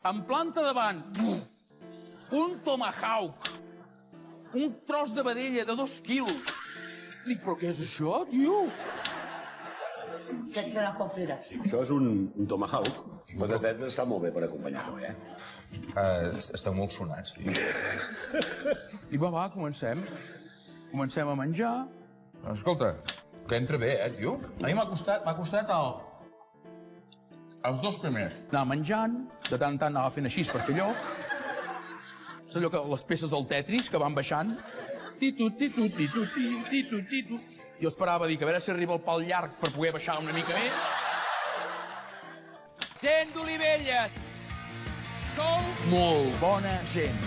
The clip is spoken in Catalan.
En planta davant, un tomahawk, un tros de vedella de 2 quilos. Dic, però què és això, tio? Aquest serà pel Pere. Això és un tomahawk. Patatet està molt bé per acompanyar-ho, Esteu molt sonats, tio. Dic, va, comencem. Comencem a menjar. Escolta, que entra bé, tio? A mi m'ha costat els 2 primers. Anar menjant, de tant en tant anava fent així per fer allò. És allò que les peces del Tetris que van baixant. Titut, titut, titut, titut, titut. Jo esperava dir que a veure si arriba el pal llarg per poder baixar una mica més. Gent d'Olivella! Sou molt bona gent.